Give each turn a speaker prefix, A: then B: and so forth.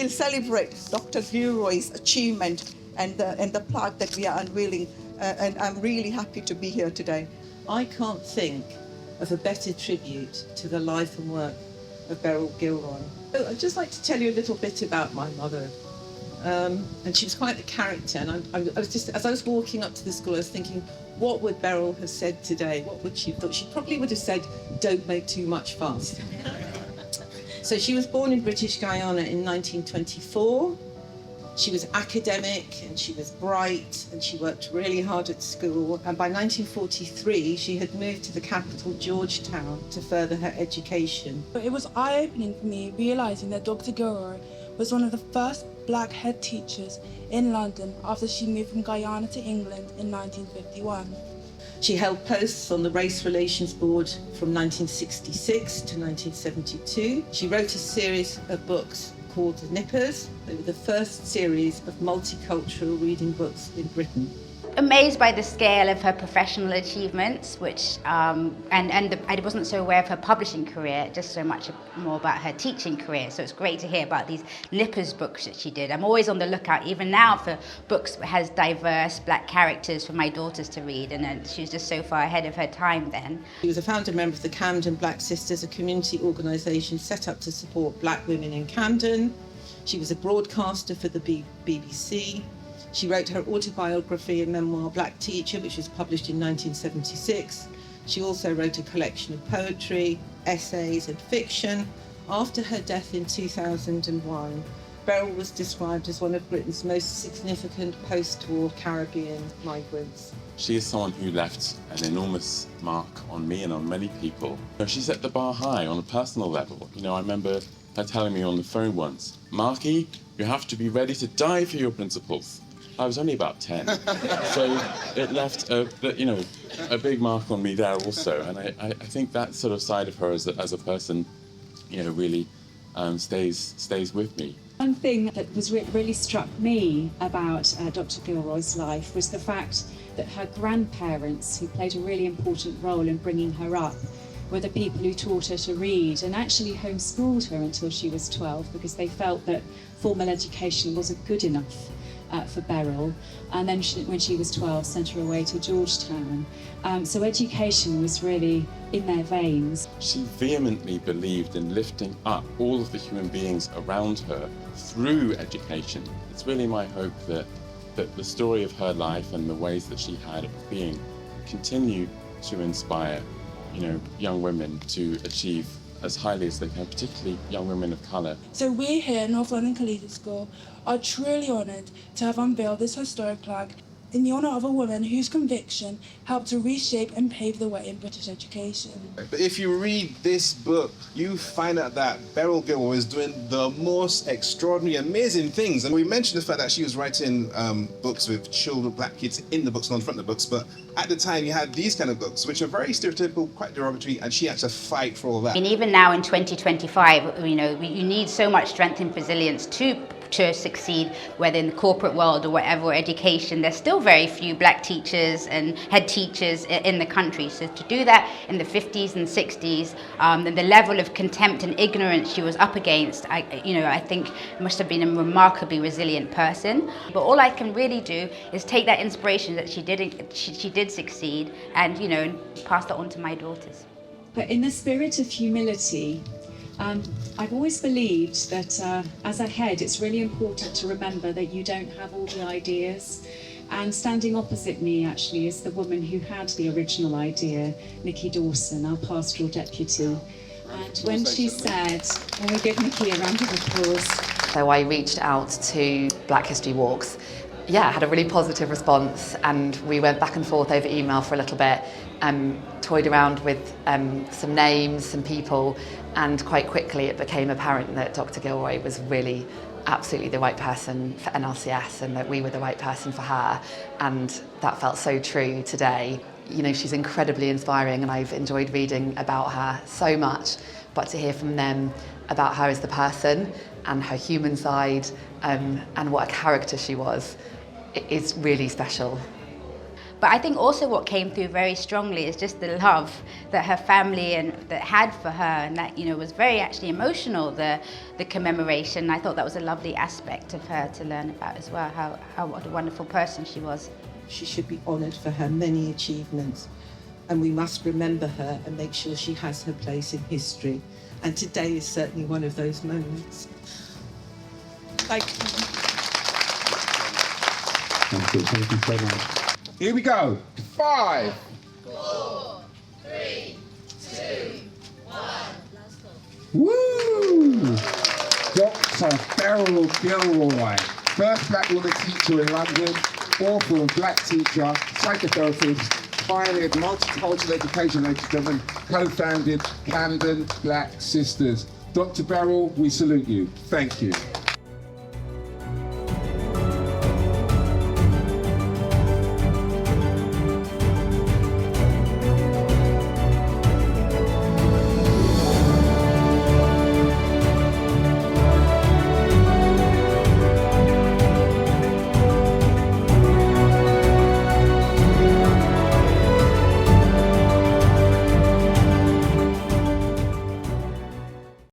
A: to celebrate Dr. Gilroy's achievement and the plaque that we are unveiling, and I'm really happy to be here today.
B: I can't think of a better tribute to the life and work of Beryl Gilroy. I'd just like to tell you a little bit about my mother. And she was quite a character, and I was just, as I was walking up to the school, I was thinking, what would Beryl have said today? What would she have thought? She probably would have said, don't make too much fuss. So she was born in British Guyana in 1924. She was academic and she was bright and she worked really hard at school. And by 1943, she had moved to the capital, Georgetown, to further her education.
C: It was eye-opening for me realising that Dr. Gilroy was one of the first black head teachers in London after she moved from Guyana to England in 1951.
B: She held posts on the Race Relations Board from 1966 to 1972. She wrote a series of books called Nippers. They were the first series of multicultural reading books in Britain.
D: Amazed by the scale of her professional achievements, which I wasn't so aware of her publishing career, just so much more about her teaching career. So it's great to hear about these Nippers books that she did. I'm always on the lookout, even now, for books that has diverse black characters for my daughters to read, and she was just so far ahead of her time then.
B: She was a founder member of the Camden Black Sisters, a community organisation set up to support black women in Camden. She was a broadcaster for the BBC. She wrote her autobiography and memoir, Black Teacher, which was published in 1976. She also wrote a collection of poetry, essays and fiction. After her death in 2001, Beryl was described as one of Britain's most significant post-war Caribbean migrants.
E: She is someone who left an enormous mark on me and on many people. She set the bar high on a personal level. I remember her telling me on the phone once, Marky, you have to be ready to die for your principles. I was only about 10, so it left a big mark on me there also, and I think that sort of side of her as a person, really stays with me.
F: One thing that was really struck me about Dr. Gilroy's life was the fact that her grandparents, who played a really important role in bringing her up, were the people who taught her to read and actually homeschooled her until she was 12, because they felt that formal education wasn't good enough for Beryl, and then when she was 12, sent her away to Georgetown. So education was really in their veins.
E: She vehemently believed in lifting up all of the human beings around her through education. It's really my hope that the story of her life and the ways that she had of being continue to inspire, young women to achieve as highly as they can, particularly young women of colour.
C: So we here at North London Collegiate School are truly honoured to have unveiled this historic plaque in the honour of a woman whose conviction helped to reshape and pave the way in British education.
G: But if you read this book, you find out that Beryl Gilroy is doing the most extraordinary, amazing things. And we mentioned the fact that she was writing books with children, black kids in the books, not in front of the books, but at the time you had these kind of books, which are very stereotypical, quite derogatory, and she had to fight for all that.
D: And even now in 2025, you need so much strength and resilience to succeed, whether in the corporate world or whatever, education. There's still very few black teachers and head teachers in the country. So to do that in the 50s and 60s, and the level of contempt and ignorance she was up against, I think must have been a remarkably resilient person. But all I can really do is take that inspiration that she did succeed and, pass that on to my daughters.
F: But in the spirit of humility, I've always believed that as a head, it's really important to remember that you don't have all the ideas. And standing opposite me, actually, is the woman who had the original idea, Nikki Dawson, our pastoral deputy. And when she said, can we give Nikki a round of applause?
H: So I reached out to Black History Walks. Yeah, I had a really positive response, and we went back and forth over email for a little bit, toyed around with some names, some people, and quite quickly it became apparent that Dr. Gilroy was really absolutely the right person for NLCS and that we were the right person for her, and that felt so true today. She's incredibly inspiring and I've enjoyed reading about her so much, but to hear from them about her as the person and her human side and what a character she was, is really special.
D: But I think also what came through very strongly is just the love that her family and that had for her, and that, you know, was very actually emotional, the commemoration. I thought that was a lovely aspect of her to learn about as well, how what a wonderful person she was.
B: She should be honoured for her many achievements, and we must remember her and make sure she has her place in history. And today is certainly one of those moments. Thank you.
I: Thank you so much. Here we go. 5,
J: 4, 3, 2, 1.
I: Woo! Dr. Beryl Gilroy, first black woman teacher in London, author and black teacher, psychotherapist, pioneered multicultural education and co-founded Camden Black Sisters. Dr. Beryl, we salute you. Thank you.